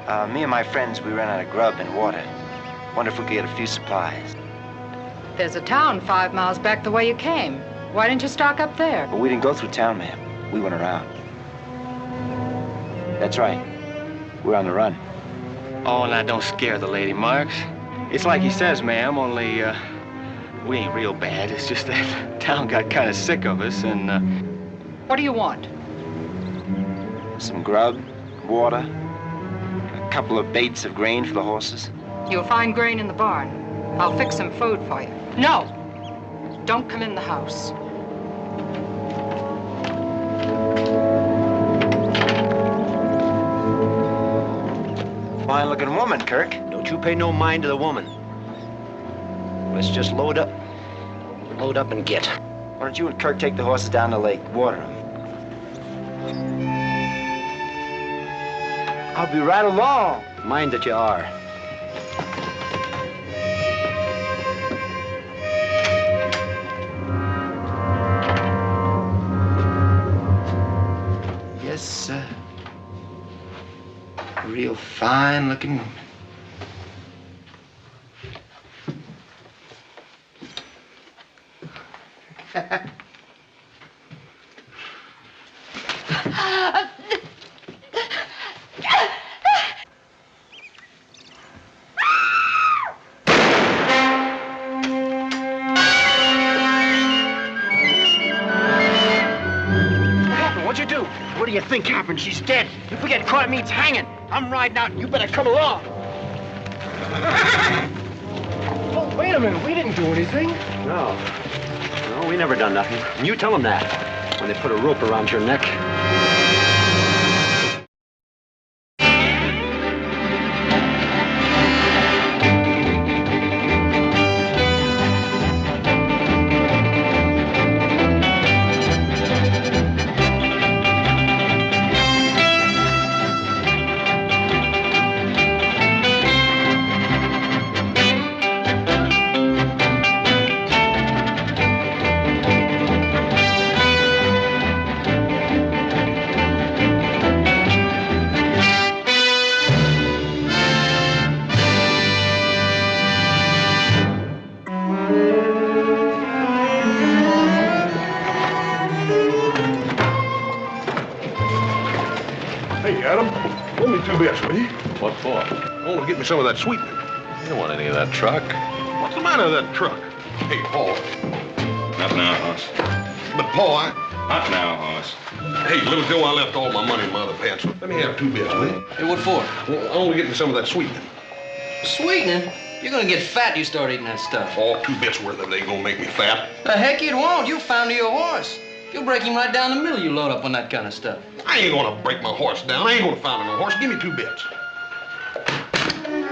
Me and my friends, we ran out of grub and water. Wonder if we could get a few supplies. There's a town 5 miles back the way you came. Why didn't you stock up there? But we didn't go through town, ma'am. We went around. That's right. We're on the run. Oh, now don't scare the lady, Marks. It's like he says, ma'am, only, we ain't real bad. It's just that town got kind of sick of us, and, What do you want? Some grub, water, a couple of baits of grain for the horses. You'll find grain in the barn. I'll fix some food for you. No! Don't come in the house. Fine-looking woman, Kirk. Don't you pay no mind to the woman. Let's just load up and get. Why don't you and Kirk take the horses down the lake, water them? I'll be right along. Mind that you are. Yes, sir. A real fine-looking woman. What'd you do? What do you think happened? She's dead. If we get caught, it means hanging. I'm riding out. You better come along. Oh, wait a minute. We didn't do anything. No, we never done nothing. And you tell them that when they put a rope around your neck. What for? I want to get me some of that sweetening. You don't want any of that truck. What's the matter with that truck? Hey, Paul. Not now, Hoss. But, Paul, Not now, Hoss. Hey, little Joe, I left all my money in my other pants. Let me have 2 bits, will you? Hey, what for? Well, I want to get me some of that sweetening. Sweetening? You're gonna get fat you start eating that stuff. Oh, 2 bits worth of it ain't gonna make me fat. The heck it won't. You found your horse. You'll break him right down the middle, you load up on that kind of stuff. I ain't gonna break my horse down. I ain't gonna found no horse. Give me 2 bits.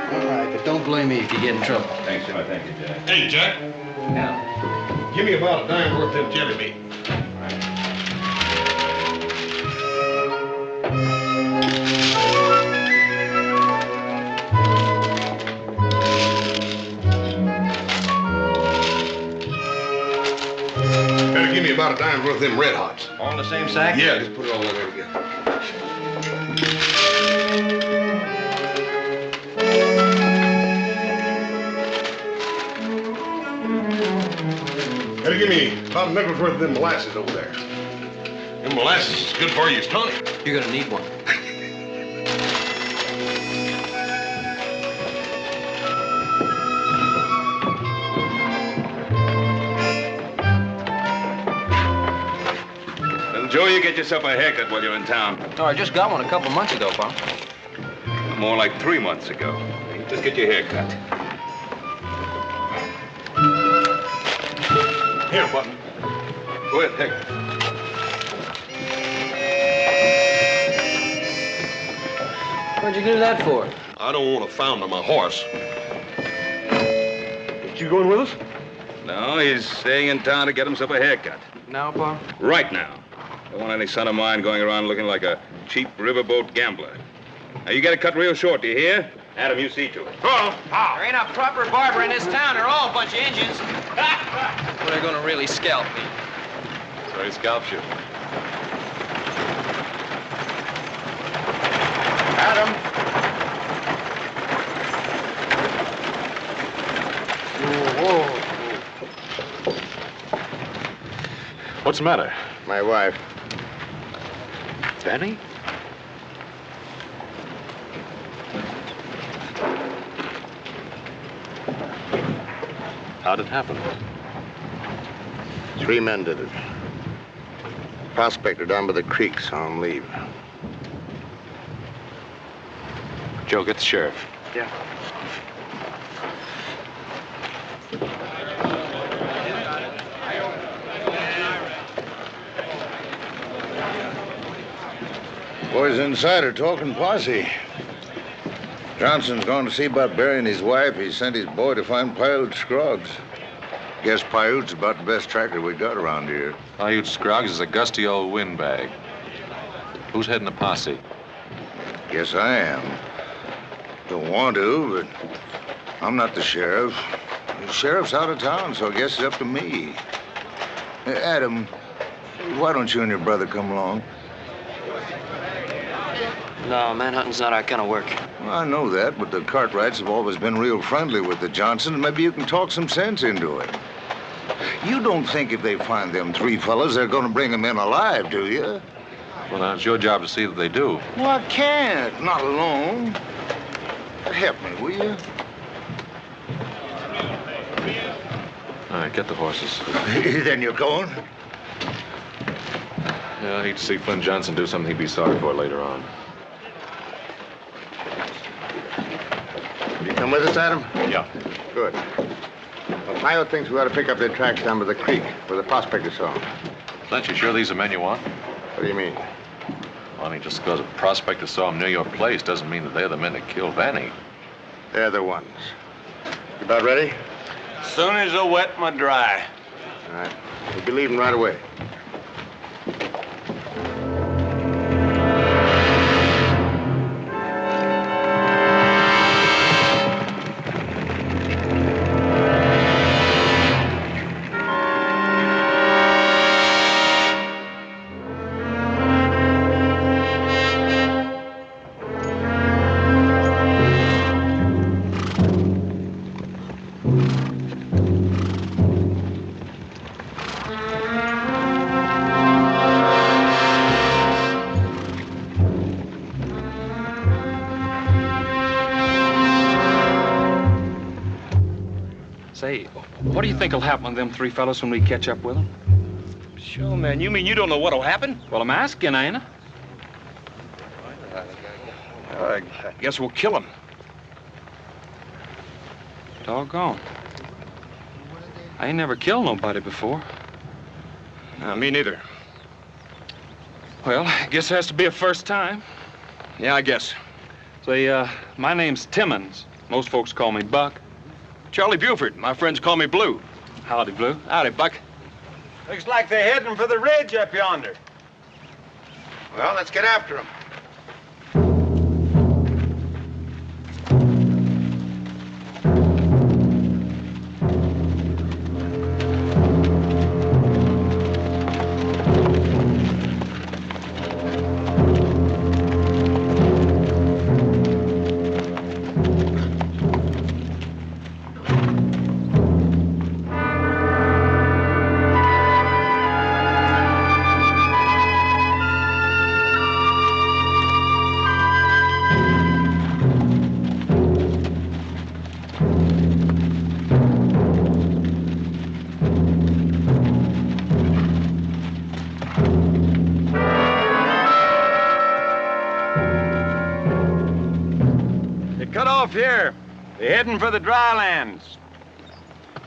All right, but don't blame me if you get in trouble. Thanks, Jim. Thank you, Jack. Hey, Jack. Now, Give me about a dime worth of them jelly beans. Better give me about a dime worth of them Red Hots. all in the same sack? Yeah, just put it all in there together. Better give me about a nickel's worth of them molasses over there. Them molasses is good for you, it's tonic. You're gonna need one. Little Joe, you get yourself a haircut while you're in town. Oh, I just got one a couple months ago, Pop. More like 3 months ago. Just get your hair cut. Here, Button. Go ahead, take it. What'd you do that for? I don't want to founder my horse. Ain't you going with us? No, he's staying in town to get himself a haircut. Now, Pop? Right now. Don't want any son of mine going around looking like a cheap riverboat gambler. Now, you get it cut real short, do you hear? Adam, you see to it. There ain't a proper barber in this town. They're all a bunch of Indians. Well, they're gonna really scalp me. So he scalps you. Adam. What's the matter? My wife. Vannie? How'd it happen? 3 men did it. Prospector down by the creek saw him leave. Joe, get the sheriff. Yeah. Boys inside are talking posse. Johnson's going to see about burying his wife. He sent his boy to find Paiute Scruggs. Guess Paiute's about the best tracker we got around here. Paiute Scruggs is a gusty old windbag. Who's heading the posse? Guess I am. Don't want to, but I'm not the sheriff. The sheriff's out of town, so I guess it's up to me. Hey, Adam, why don't you and your brother come along? No, manhunting's not our kind of work. Well, I know that, but the Cartwrights have always been real friendly with the Johnsons. Maybe you can talk some sense into it. You don't think if they find them 3 fellas, they're going to bring them in alive, do you? Well, now, it's your job to see that they do. Well, I can't. Not alone. Help me, will you? All right, get the horses. Then you're going? Yeah, I hate to see Flynn Johnson do something he'd be sorry for later on. You come with us, Adam? Yeah. Good. Well, Paiute thinks we ought to pick up their tracks down by the creek where the prospector saw them. Flint, you sure these are men you want? What do you mean? Well, I mean, just because a prospector saw them near your place doesn't mean that they're the men that killed Vannie. They're the ones. You about ready? As soon as I wet my dry. All right. We'll be leaving right away. Say, what do you think will happen with them 3 fellas when we catch up with them? Sure, man. You mean you don't know what'll happen? Well, I'm asking, ain't I? I guess we'll kill them. Doggone. I ain't never killed nobody before. No, me neither. Well, I guess it has to be a first time. Yeah, I guess. Say, my name's Timmons. Most folks call me Buck. Charlie Buford. My friends call me Blue. Howdy, Blue. Howdy, Buck. Looks like they're heading for the ridge up yonder. Well, let's get after them. Here. They're heading for the drylands.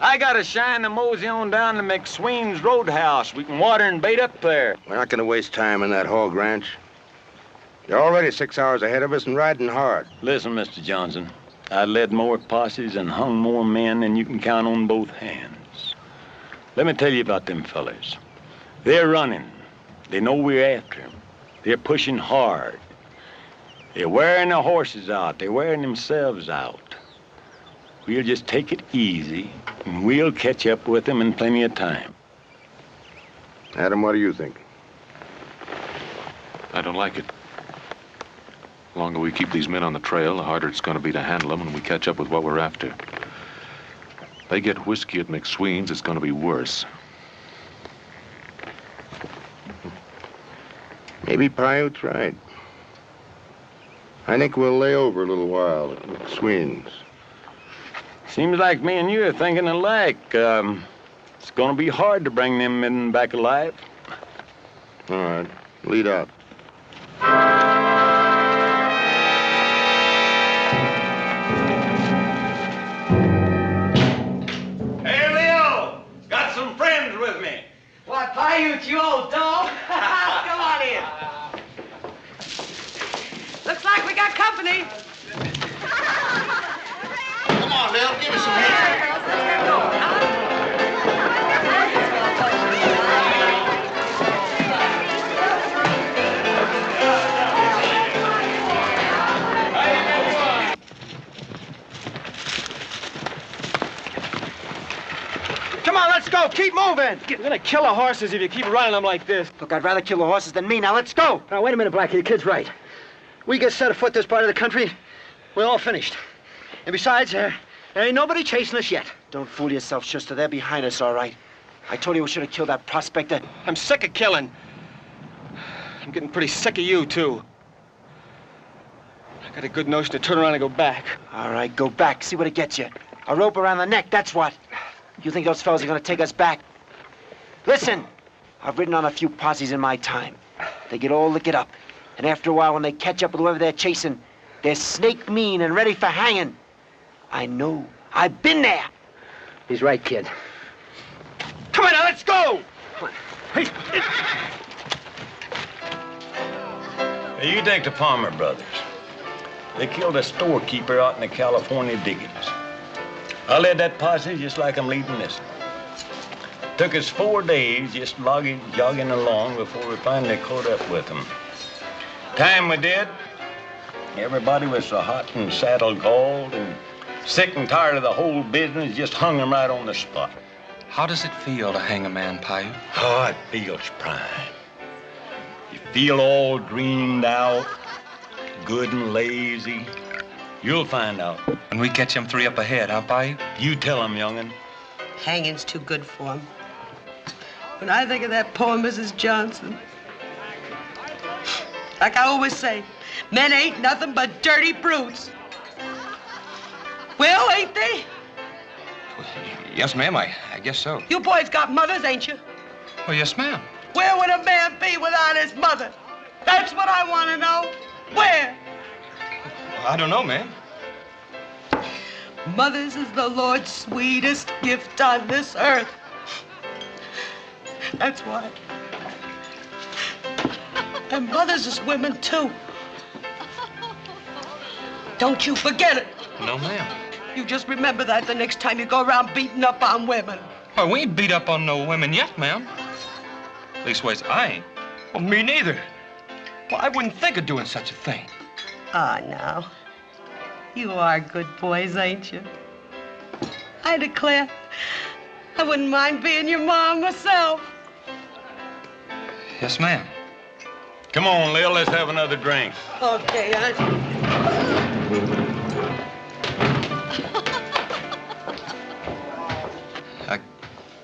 I gotta shine the mosey on down to McSween's Roadhouse. We can water and bait up there. We're not going to waste time in that hog ranch. You're already 6 hours ahead of us and riding hard. Listen, Mr. Johnson, I led more posses and hung more men than you can count on both hands. Let me tell you about them fellas. They're running. They know we're after them. They're pushing hard. They're wearing the horses out. They're wearing themselves out. We'll just take it easy, and we'll catch up with them in plenty of time. Adam, what do you think? I don't like it. The longer we keep these men on the trail, the harder it's going to be to handle them when we catch up with what we're after. If they get whiskey at McSween's, it's going to be worse. Maybe Paiute's right. I think we'll lay over a little while at McSween's. Seems like me and you are thinking alike. It's gonna be hard to bring them men back alive. All right, lead out. Hey, Leo! Got some friends with me. Why, Paiute, you old dog. Come on in. Looks like we got company. Come on, Lil, give me some hand. Come on, let's go. Keep moving. We're gonna kill the horses if you keep running them like this. Look, I'd rather kill the horses than me. Now, let's go. Now, wait a minute, Blackie. The kid's right. We get set afoot this part of the country, we're all finished. And besides, there ain't nobody chasing us yet. Don't fool yourself, Schuster. They're behind us, all right. I told you we should have killed that prospector. I'm sick of killing. I'm getting pretty sick of you, too. I got a good notion to turn around and go back. All right, go back. See what it gets you. A rope around the neck, that's what. You think those fellas are gonna take us back? Listen, I've ridden on a few posses in my time. They get all licked up. And after a while, when they catch up with whoever they're chasing, they're snake mean and ready for hanging. I know. I've been there. He's right, kid. Come on now, let's go! Hey, you take the Palmer brothers. They killed a storekeeper out in the California diggings. I led that posse just like I'm leading this one. Took us 4 days just jogging along before we finally caught up with them. Time we did, everybody was so hot and saddle-galled and sick and tired of the whole business, just hung them right on the spot. How does it feel to hang a man, Paiute? Oh, it feels prime. You feel all dreamed out, good and lazy. You'll find out. When we catch them 3 up ahead, huh, Paiute? You tell them, young'un. Hanging's too good for him. When I think of that poor Mrs. Johnson, like I always say, men ain't nothing but dirty brutes. Well, ain't they? Yes, ma'am, I guess so. You boys got mothers, ain't you? Oh, yes, ma'am. Where would a man be without his mother? That's what I want to know. Where? I don't know, ma'am. Mothers is the Lord's sweetest gift on this earth. That's why. And mothers is women, too. Don't you forget it. No, ma'am. You just remember that the next time you go around beating up on women. Well, we ain't beat up on no women yet, ma'am. Leastways, I ain't. Well, me neither. Well, I wouldn't think of doing such a thing. Ah, now. You are good boys, ain't you? I declare, I wouldn't mind being your mom myself. Yes, ma'am. Come on, Lil, let's have another drink. Okay, I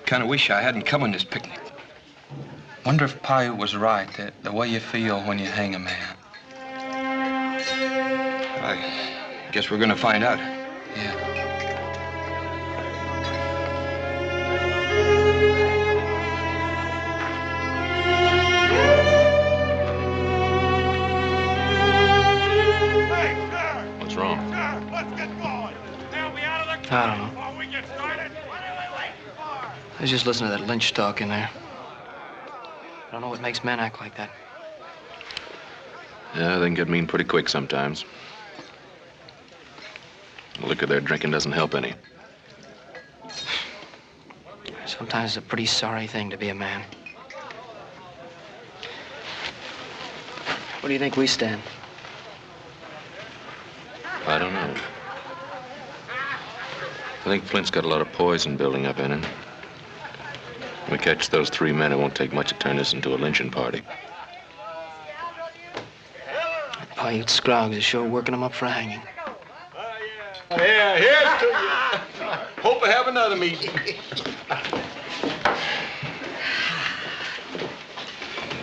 kind of wish I hadn't come on this picnic. Wonder if Paiute was right, that the way you feel when you hang a man. I guess we're gonna find out. Yeah. What's wrong? I don't know. I was just listening to that lynch talk in there. I don't know what makes men act like that. Yeah, they can get mean pretty quick sometimes. The liquor they're drinking doesn't help any. Sometimes it's a pretty sorry thing to be a man. What do you think we stand? I don't know. I think Flint's got a lot of poison building up in him. When we catch those 3 men, it won't take much to turn this into a lynching party. Paiute Scroggs is sure working them up for hanging. Yeah, here's to you. Hope we have another meeting.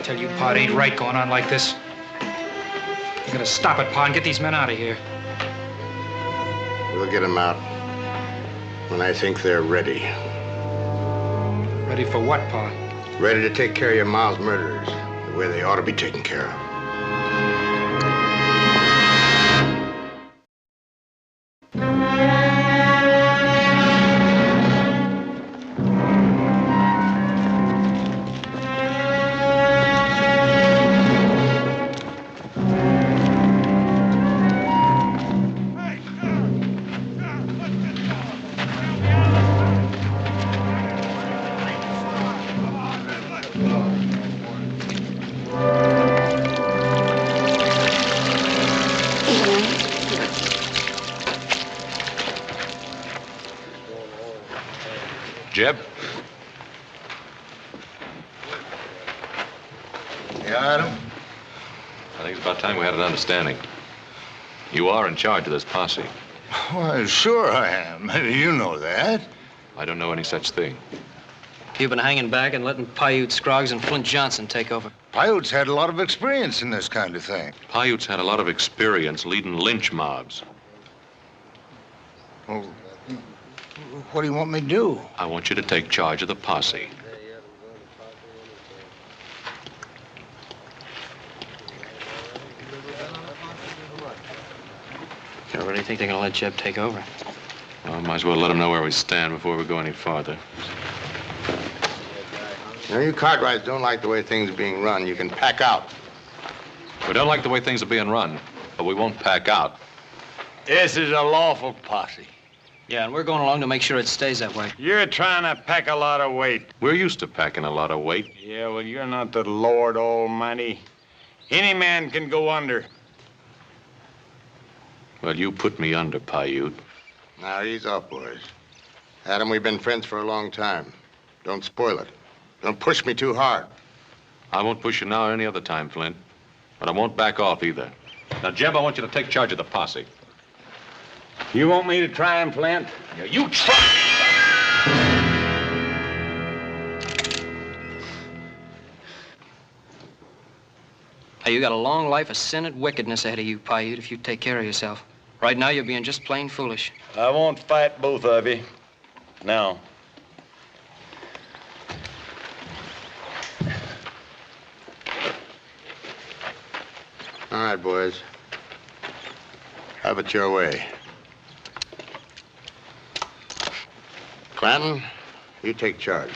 Tell you, Pa, it ain't right going on like this. You gotta stop it, Pa, and get these men out of here. We'll get them out when I think they're ready. Ready for what, Pa? Ready to take care of your Miles murderers the way they ought to be taken care of. Jeb? Yeah, Adam? I think it's about time we had an understanding. You are in charge of this posse. Why, sure I am. You know that. I don't know any such thing. You've been hanging back and letting Paiute, Scroggs, and Flint Johnson take over. Paiute's had a lot of experience in this kind of thing. Paiute's had a lot of experience leading lynch mobs. Well, what do you want me to do? I want you to take charge of the posse. You really think they're gonna let Jeb take over? Well, might as well let them know where we stand before we go any farther. You know, you Cartwrights don't like the way things are being run. You can pack out. We don't like the way things are being run, but we won't pack out. This is a lawful posse. Yeah, and we're going along to make sure it stays that way. You're trying to pack a lot of weight. We're used to packing a lot of weight. Yeah, well, you're not the Lord Almighty. Any man can go under. Well, you put me under, Paiute. Now, ease off, boys. Adam, we've been friends for a long time. Don't spoil it. Don't push me too hard. I won't push you now or any other time, Flint. But I won't back off either. Now, Jeb, I want you to take charge of the posse. You want me to try him, Flint? Yeah, you try! Hey, you got a long life of sin and wickedness ahead of you, Paiute, if you take care of yourself. Right now, you're being just plain foolish. I won't fight both of you. No. All right, boys. Have it your way. Clanton, you take charge.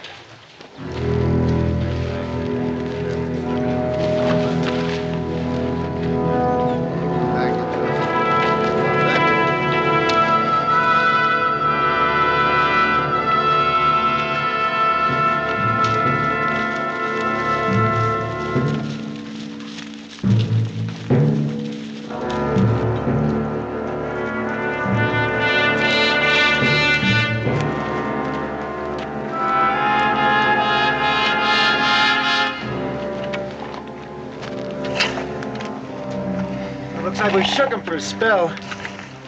Looks like we shook him for a spell.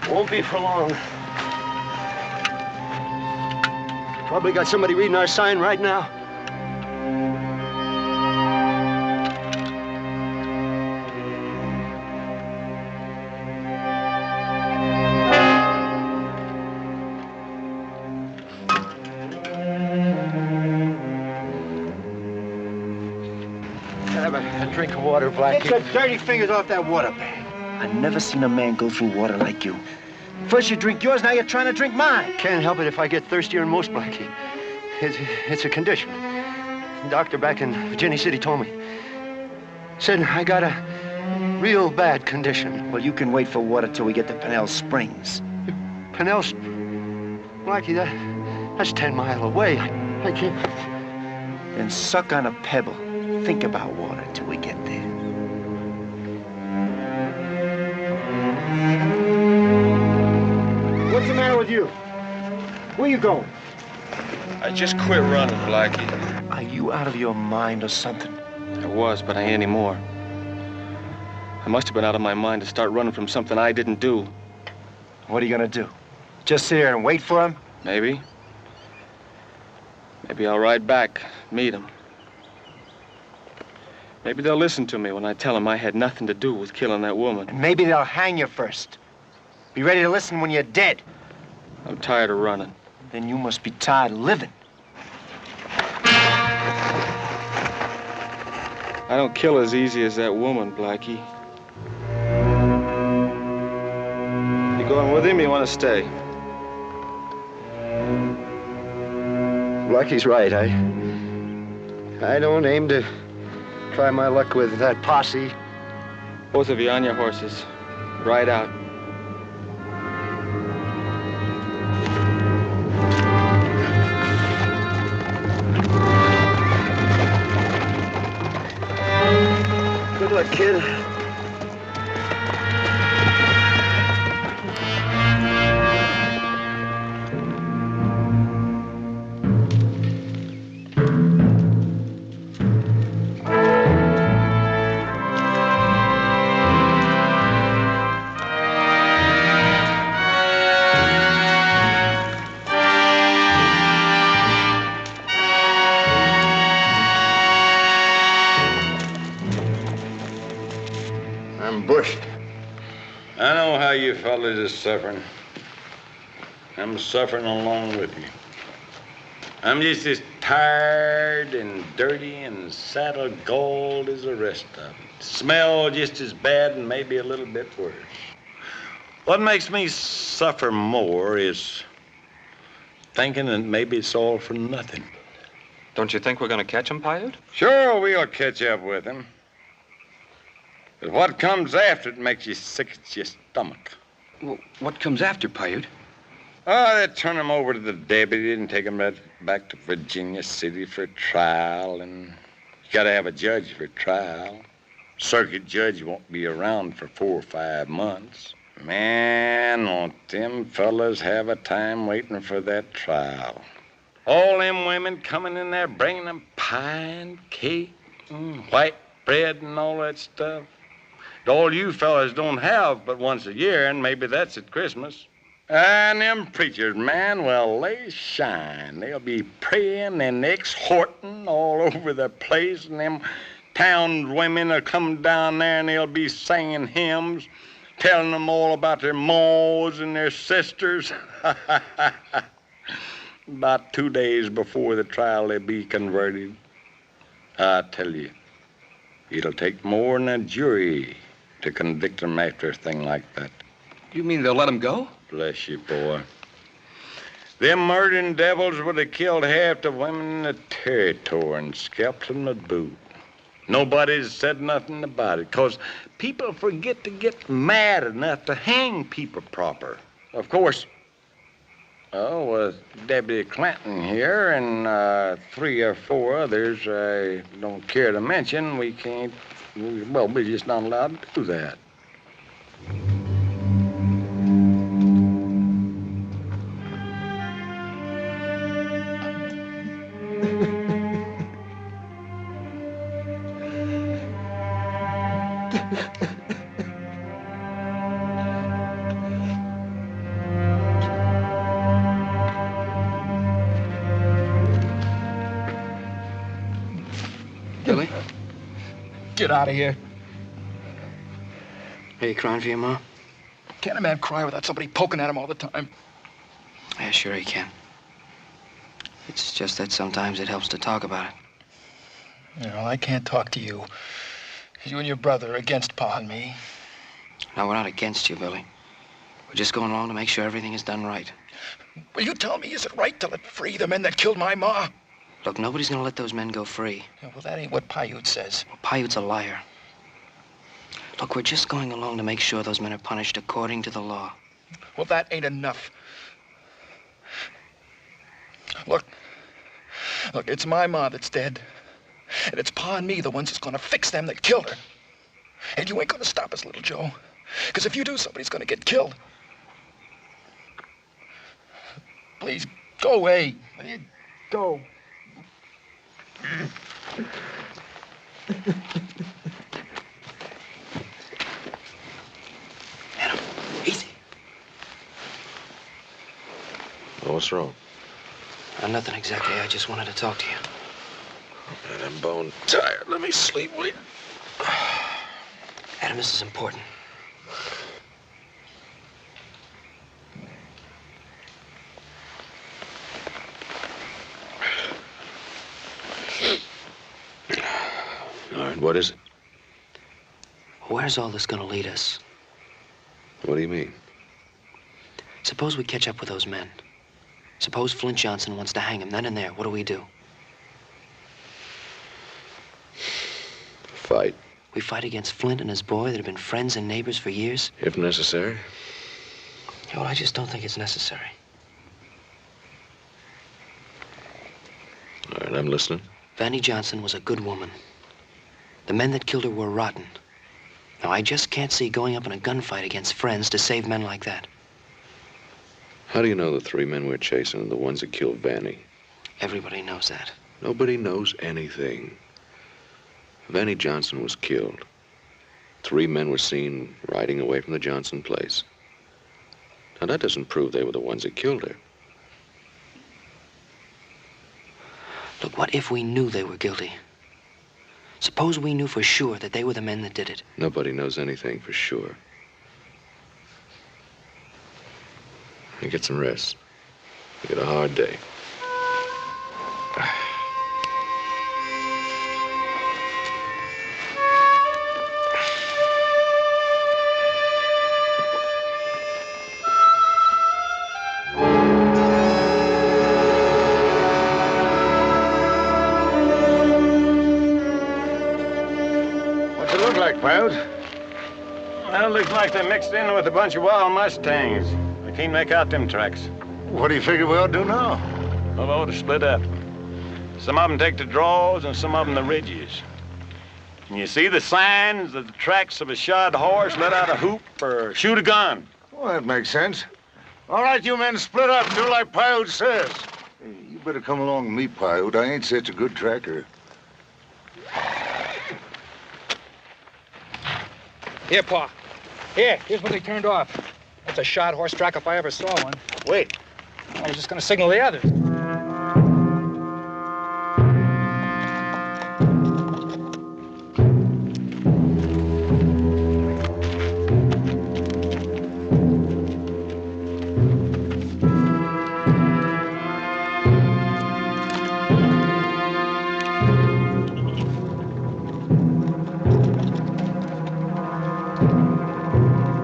Won't be for long. Probably got somebody reading our sign right now. Have a drink of water, Blackie. Get your dirty fingers off that water bag. I've never seen a man go through water like you. First you drink yours, now you're trying to drink mine. Can't help it if I get thirstier than most, Blackie. It's a condition. The doctor back in Virginia City told me. Said I got a real bad condition. Well, you can wait for water till we get to Pennell Springs. Pennell Blackie, that's 10 miles away. I can't... Then suck on a pebble. Think about water till we get there. What's the matter with you? Where you going? I just quit running, Blackie. Are you out of your mind or something? I was, but I ain't anymore. I must have been out of my mind to start running from something I didn't do. What are you gonna do? Just sit here and wait for him? Maybe. Maybe I'll ride back, meet him. Maybe they'll listen to me when I tell them I had nothing to do with killing that woman. And maybe they'll hang you first. Be ready to listen when you're dead. I'm tired of running. Then you must be tired of living. I don't kill as easy as that woman, Blackie. You going with him or you want to stay? Blackie's right. I don't aim to try my luck with that posse. Both of you on your horses. Ride out. Good luck, kid. I know how you fellas is suffering. I'm suffering along with you. I'm just as tired and dirty and saddle galled as the rest of them. Smell just as bad and maybe a little bit worse. What makes me suffer more is thinking that maybe it's all for nothing. Don't you think we're going to catch him, Paiute? Sure, we'll catch up with him. But what comes after it makes you sick at your stomach. Well, what comes after, Paiute? Oh, they turn him over to the deputy and take him right back to Virginia City for trial. And you gotta have a judge for trial. Circuit judge won't be around for 4 or 5 months. Man, won't them fellas have a time waiting for that trial. All them women coming in there bringing them pie and cake and white bread and all that stuff. All you fellas don't have but once a year, and maybe that's at Christmas. And them preachers, man, well, they shine. They'll be praying and exhorting all over the place, and them town women will come down there and they'll be singing hymns, telling them all about their maws and their sisters. About 2 days before the trial, they'll be converted. I tell you, it'll take more than a jury to convict them after a thing like that. You mean they'll let him go? Bless you, boy. Them murdering devils would have killed half the women in the territory and scalped them to boot. Nobody's said nothing about it, 'cause people forget to get mad enough to hang people proper. Of course, Deputy Clinton here and 3 or 4 others I don't care to mention, we're just not allowed to do that. Billy? Get out of here. Are you crying for your mom? Can't a man cry without somebody poking at him all the time? Yeah, sure he can. It's just that sometimes it helps to talk about it. You know, I can't talk to you. You and your brother are against Pa and me. No, we're not against you, Billy. We're just going along to make sure everything is done right. Will you tell me, is it right to let free the men that killed my ma? Look, nobody's gonna let those men go free. Yeah, well, that ain't what Paiute says. Well, Paiute's a liar. Look, we're just going along to make sure those men are punished according to the law. Well, that ain't enough. Look, it's my ma that's dead. And it's Pa and me, the ones that's gonna fix them that killed her. And you ain't gonna stop us, little Joe. Because if you do, somebody's gonna get killed. Please, go away. Go. Adam, easy. Well, what's wrong? Nothing exactly. I just wanted to talk to you. Man, I'm bone tired. Let me sleep, will you? Adam, this is important. All right, what is it? Where's all this gonna lead us? What do you mean? Suppose we catch up with those men. Suppose Flint Johnson wants to hang him then and there. What do we do? Fight. We fight against Flint and his boy that have been friends and neighbors for years? If necessary. Well, I just don't think it's necessary. All right, I'm listening. Vannie Johnson was a good woman. The men that killed her were rotten. Now, I just can't see going up in a gunfight against friends to save men like that. How do you know the 3 men we're chasing are the ones that killed Vannie? Everybody knows that. Nobody knows anything. Vannie Johnson was killed. 3 men were seen riding away from the Johnson place. Now, that doesn't prove they were the ones that killed her. Look, what if we knew they were guilty? Suppose we knew for sure that they were the men that did it. Nobody knows anything for sure. Now get some rest. You got a hard day. What's it look like, Piles? Well, it looks like they mixed in with a bunch of wild Mustangs. I can't make out them tracks. What do you figure we ought to do now? Well, ought to split up. Some of them take the draws and some of them the ridges. Can you see the signs of the tracks of a shod horse, let out a hoop, or shoot a gun? Well, that makes sense. All right, you men, split up. Do like Piute says. Hey, you better come along with me, Piute. I ain't such a good tracker. Here, Pa. Here's what they turned off. That's a shod horse track if I ever saw one. Wait. I was just gonna signal the others.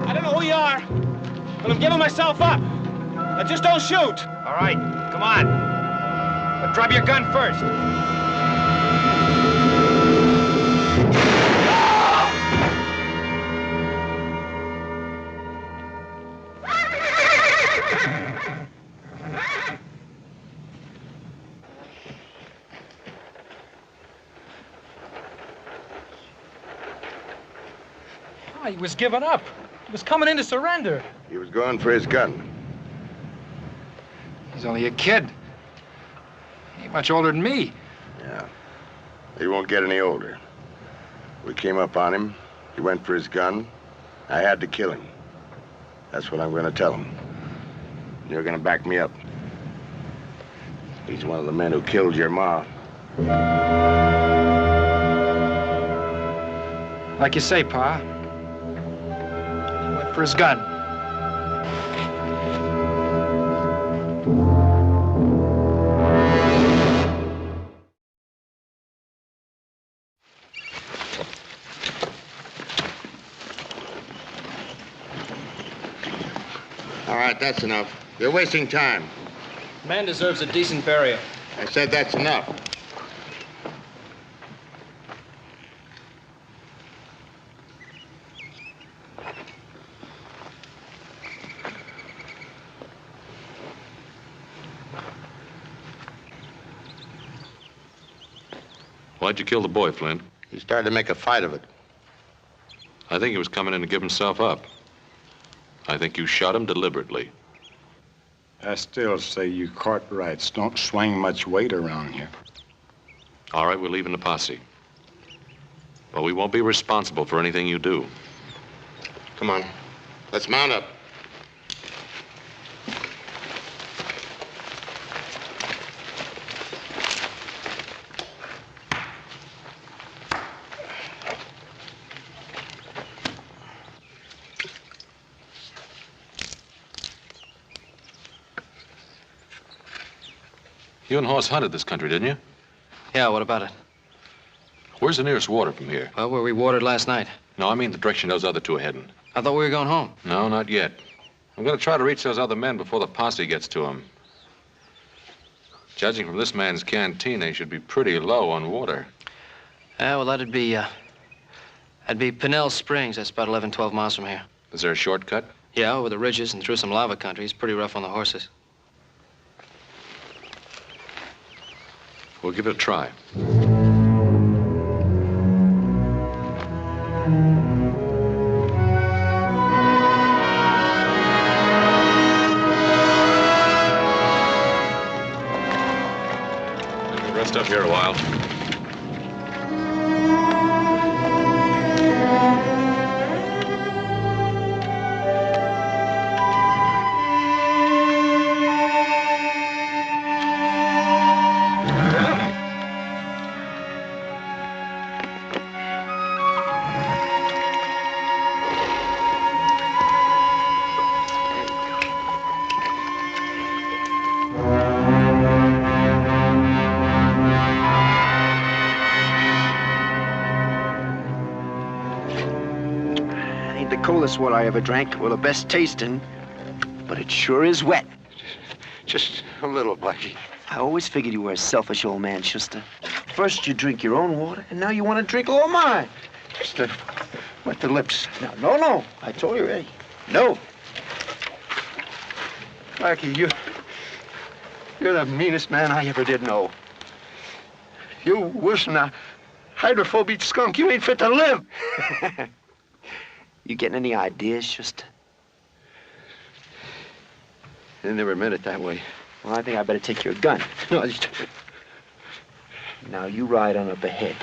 I don't know who you are, but I'm giving myself up. Now just don't shoot. All right, come on. But drop your gun first. Oh, he was giving up. He was coming in to surrender. He was going for his gun. He's only a kid. He ain't much older than me. Yeah. He won't get any older. We came up on him. He went for his gun. I had to kill him. That's what I'm going to tell him. You're going to back me up. He's one of the men who killed your ma. Like you say, Pa. He went for his gun. All right, that's enough. You're wasting time. Man deserves a decent burial. I said that's enough. Why'd you kill the boy, Flint? He started to make a fight of it. I think he was coming in to give himself up. I think you shot him deliberately. I still say you Cartwrights don't swing much weight around here. All right, we're leaving the posse. But we won't be responsible for anything you do. Come on. Let's mount up. You and Hoss hunted this country, didn't you? Yeah, what about it? Where's the nearest water from here? Well, where we watered last night. No, I mean the direction those other two are heading. I thought we were going home. No, not yet. I'm going to try to reach those other men before the posse gets to them. Judging from this man's canteen, they should be pretty low on water. Yeah, well, that'd be Pinnell Springs. That's about 11, 12 miles from here. Is there a shortcut? Yeah, over the ridges and through some lava country. It's pretty rough on the horses. We'll give it a try. Rest up here a while. Coldest water I ever drank, or the best tasting, but it sure is wet. Just a little, Blackie. I always figured you were a selfish old man, Schuster. First you drink your own water, and now you want to drink all mine. Just to wet the lips. No. I told you already. No. Blackie, you're the meanest man I ever did know. You worse than a hydrophobic skunk. You ain't fit to live. You getting any ideas, Schuster? I never meant it that way. Well, I think I better take your gun. No, Now you ride on up ahead.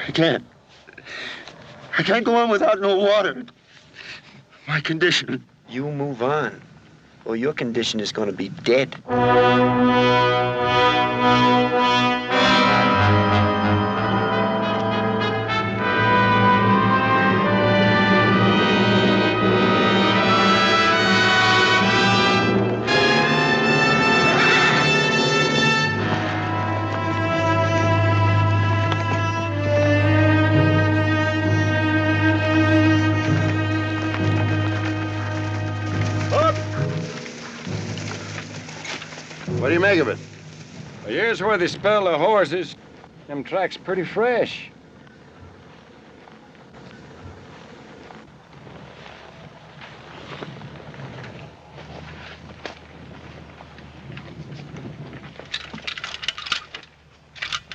I can't go on without no water. My condition. You move on, or your condition is going to be dead. What do you make of it? Well, here's where they spell the horses. Them tracks pretty fresh.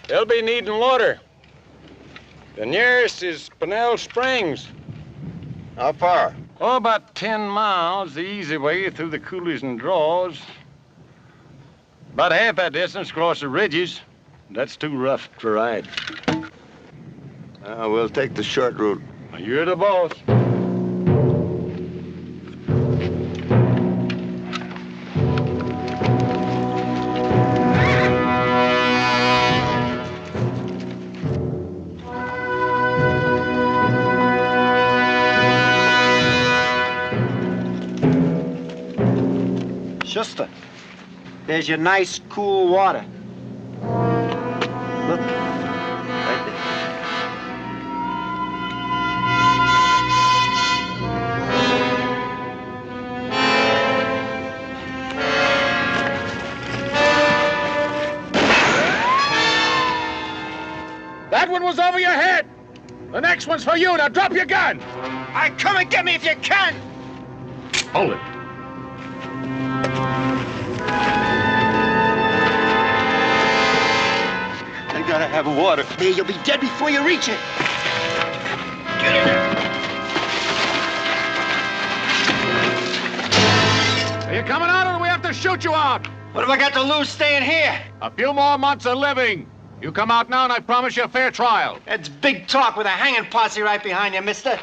They'll be needing water. The nearest is Pinnell Springs. How far? Oh, about 10 miles, the easy way through the coulees and draws. About half that distance across the ridges. That's too rough to ride. We'll take the short route. You're the boss. Schuster, there's your nice, cool water. Look, right there. That one was over your head. The next one's for you. Now drop your gun. Come and get me if you can. Hold it. I gotta have water. There, you'll be dead before you reach it. Get in there. Are you coming out or do we have to shoot you out? What have I got to lose staying here? A few more months of living. You come out now and I promise you a fair trial. That's big talk with a hanging posse right behind you, mister.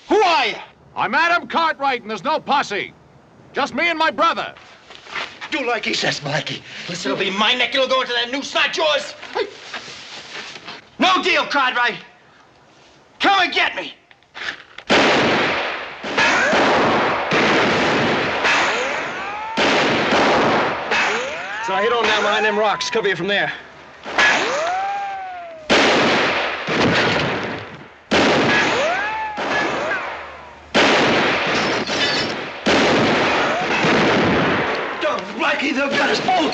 Who are you? I'm Adam Cartwright and there's no posse. Just me and my brother. Do like he says, Blackie. Listen, it'll be my neck. It'll go into that noose, not yours. No deal, Cartwright. Come and get me. So I hit on down behind them rocks. Cover you from there. Blackie, they've got us both.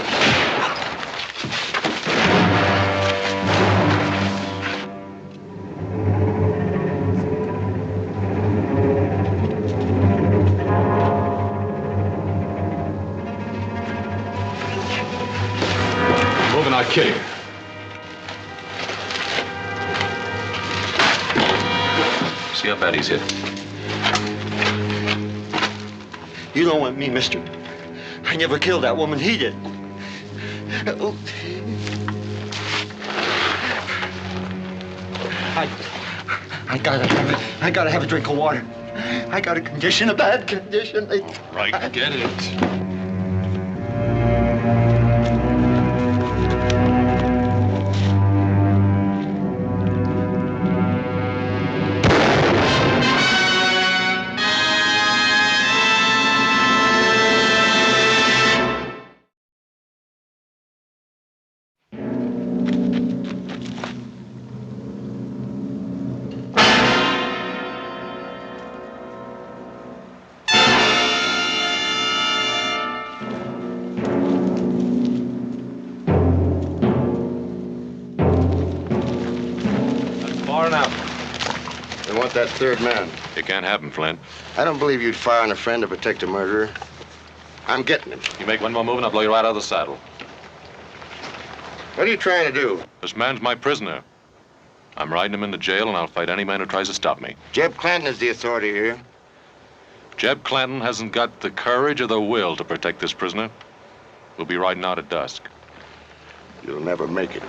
Move and I'll kill you. See how bad he's hit. You don't want me, mister. I never killed that woman. He did. I gotta have a drink of water. I got a condition, a bad condition. Right, get it. They want that third man. It can't happen, Flint. I don't believe you'd fire on a friend to protect a murderer. I'm getting him. You make one more move and I'll blow you right out of the saddle. What are you trying to do? This man's my prisoner. I'm riding him into jail and I'll fight any man who tries to stop me. Jeb Clanton is the authority here. Jeb Clanton hasn't got the courage or the will to protect this prisoner. We'll be riding out at dusk. You'll never make it.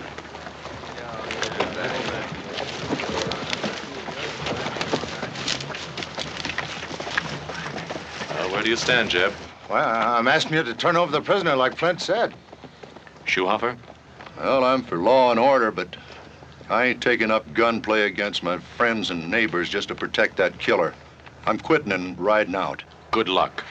Where do you stand, Jeb? Well, I'm asking you to turn over the prisoner like Flint said. Shoehoffer? Well, I'm for law and order, but I ain't taking up gunplay against my friends and neighbors just to protect that killer. I'm quitting and riding out. Good luck.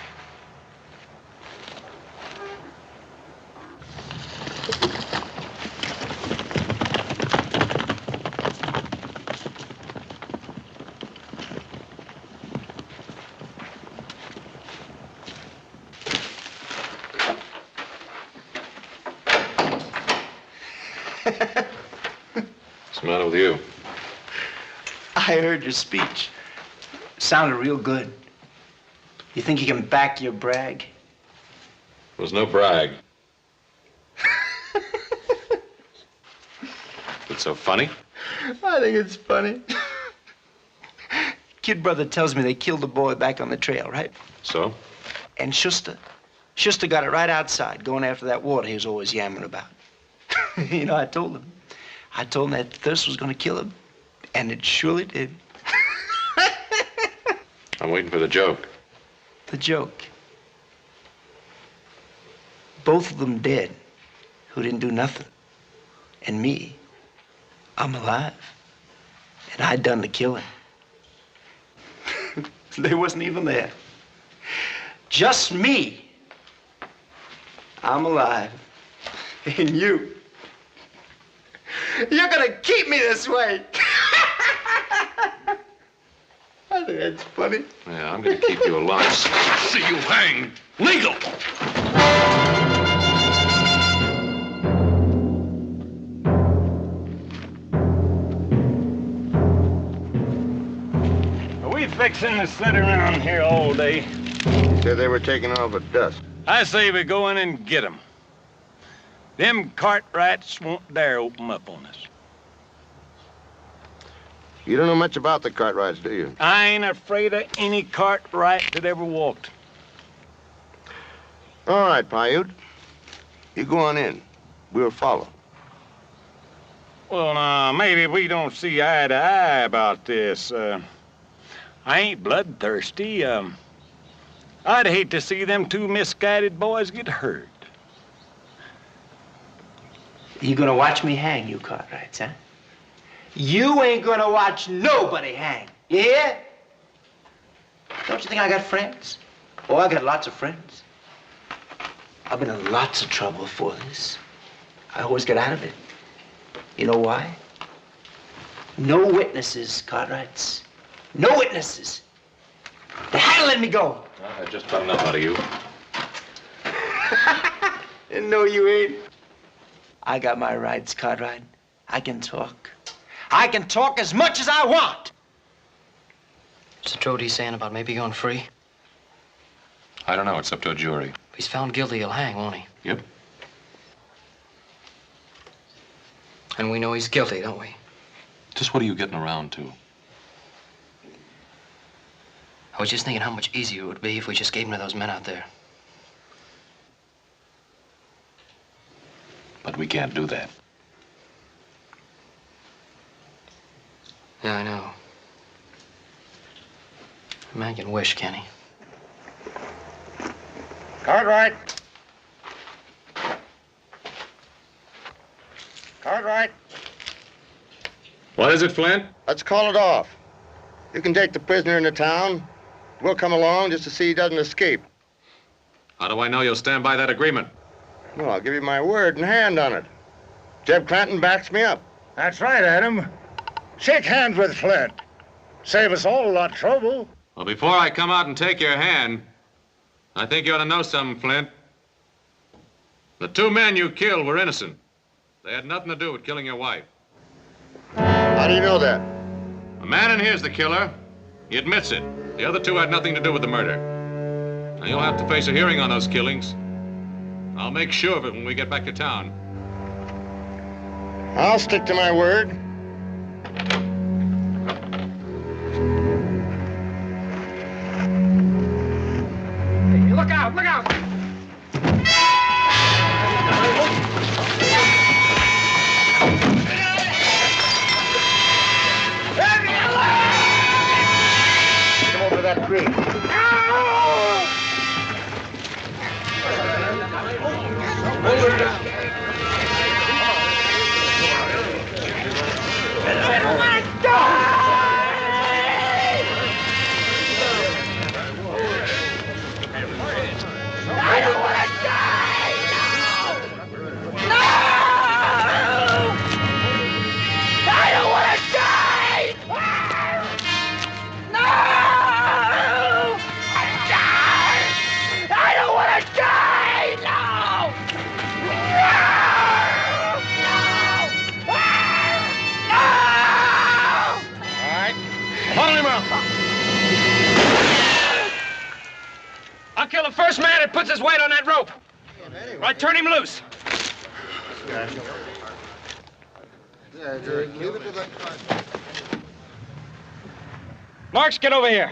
What's the matter with you? I heard your speech. Sounded real good. You think you can back your brag? It was no brag. It's so funny? I think it's funny. Kid brother tells me they killed the boy back on the trail, right? So? And Schuster got it right outside, going after that water he was always yammering about. You know, I told him that thirst was going to kill him, and it surely did. I'm waiting for the joke. The joke. Both of them dead, who didn't do nothing. And me, I'm alive. And I done the killing. They wasn't even there. Just me. I'm alive. And you. You're gonna keep me this way. I think that's funny. Yeah, I'm gonna keep you alive. See you hang. Legal! Are we fixing to sit around here all day? Said they were taking off at dusk. I say we go in and get them. Them Cartwrights won't dare open up on us. You don't know much about the Cartwrights, do you? I ain't afraid of any Cartwright that ever walked. All right, Paiute. You go on in. We'll follow. Well, now, maybe we don't see eye to eye about this. I ain't bloodthirsty. I'd hate to see them two misguided boys get hurt. You gonna watch me hang, you Cartwrights, huh? You ain't gonna watch nobody hang. You hear? Don't you think I got friends? Oh, I got lots of friends. I've been in lots of trouble before this. I always get out of it. You know why? No witnesses, Cartwrights. No witnesses. They had to let me go. I just about enough out of you. No, you ain't. I got my rights, Cartwright. I can talk. I can talk as much as I want. Is it true what he's saying about maybe going free? I don't know. It's up to a jury. If he's found guilty, he'll hang, won't he? Yep. And we know he's guilty, don't we? Just what are you getting around to? I was just thinking how much easier it would be if we just gave him to those men out there. But we can't do that. Yeah, I know. A man can wish, can he? Cartwright. Cartwright. What is it, Flint? Let's call it off. You can take the prisoner into town. We'll come along just to see he doesn't escape. How do I know you'll stand by that agreement? Well, I'll give you my word and hand on it. Jeb Clanton backs me up. That's right, Adam. Shake hands with Flint. Save us all a lot of trouble. Well, before I come out and take your hand, I think you ought to know something, Flint. The 2 men you killed were innocent. They had nothing to do with killing your wife. How do you know that? A man in here's the killer. He admits it. The other 2 had nothing to do with the murder. Now, you'll have to face a hearing on those killings. I'll make sure of it when we get back to town. I'll stick to my word. Hey, look out, look out! Come over to that creek. I'll kill the first man that puts his weight on that rope. Right, turn him loose. Marks, get over here.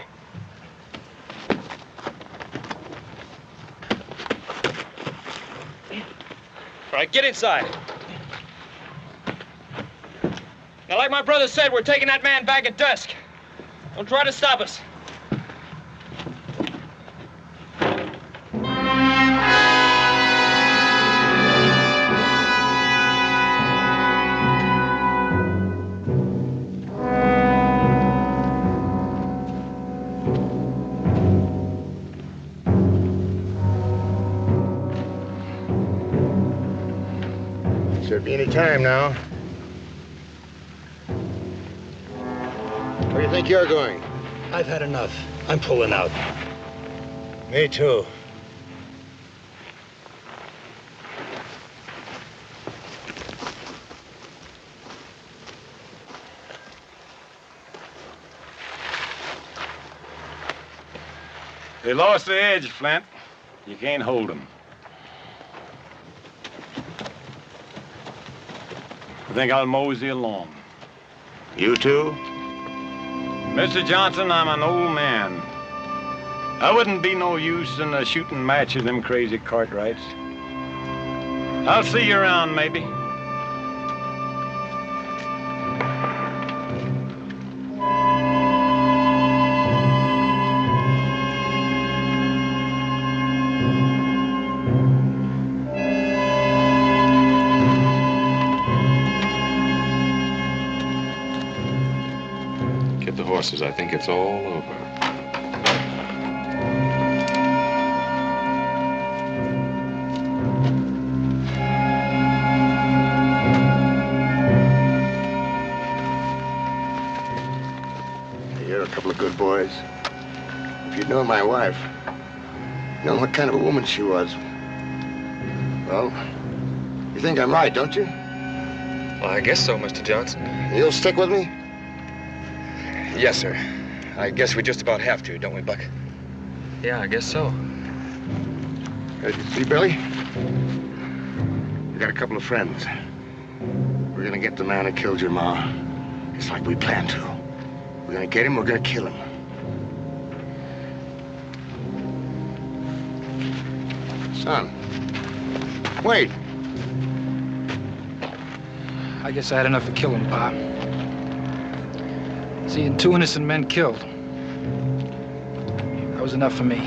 All right, get inside. Now, like my brother said, we're taking that man back at dusk. Don't try to stop us. Should be any time now. Where do you think you're going? I've had enough. I'm pulling out. Me too. They lost the edge, Flint. You can't hold them. I think I'll mosey along. You too? Mr. Johnson, I'm an old man. I wouldn't be no use in a shooting match with them crazy Cartwrights. I'll see you around, maybe. horses. I think it's all over. You're a couple of good boys. If you'd known my wife, known what kind of a woman she was. Well, you think I'm right, don't you? Well, I guess so, Mr. Johnson. You'll stick with me? Yes, sir. I guess we just about have to, don't we, Buck? Yeah, I guess so. You see, Billy? We got a couple of friends. We're gonna get the man who killed your ma. It's like we planned to. We're gonna get him, we're gonna kill him. Son. Wait. I guess I had enough of killing, Pa. Seeing 2 innocent men killed. That was enough for me.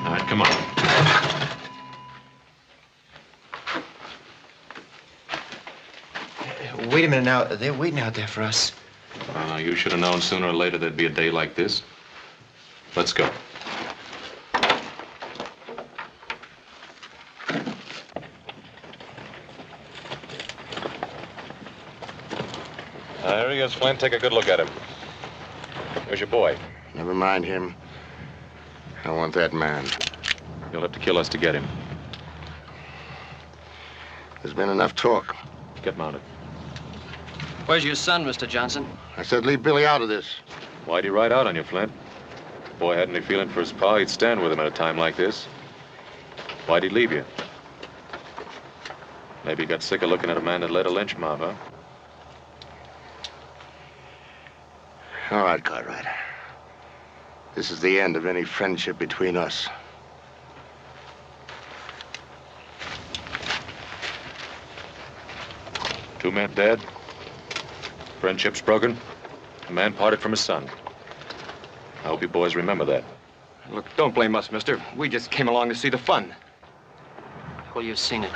All right, come on. Wait a minute now. They're waiting out there for us. You should have known sooner or later there'd be a day like this. Let's go. There he is, Flint. Take a good look at him. There's your boy. Never mind him. I want that man. You'll have to kill us to get him. There's been enough talk. Get mounted. Where's your son, Mr. Johnson? I said leave Billy out of this. Why'd he ride out on you, Flint? If the boy had any feeling for his pa, he'd stand with him at a time like this. Why'd he leave you? Maybe he got sick of looking at a man that led a lynch mob, huh? All right, Cartwright. This is the end of any friendship between us. Two men dead. Friendship's broken. A man parted from his son. I hope you boys remember that. Look, don't blame us, mister. We just came along to see the fun. Well, you've seen it.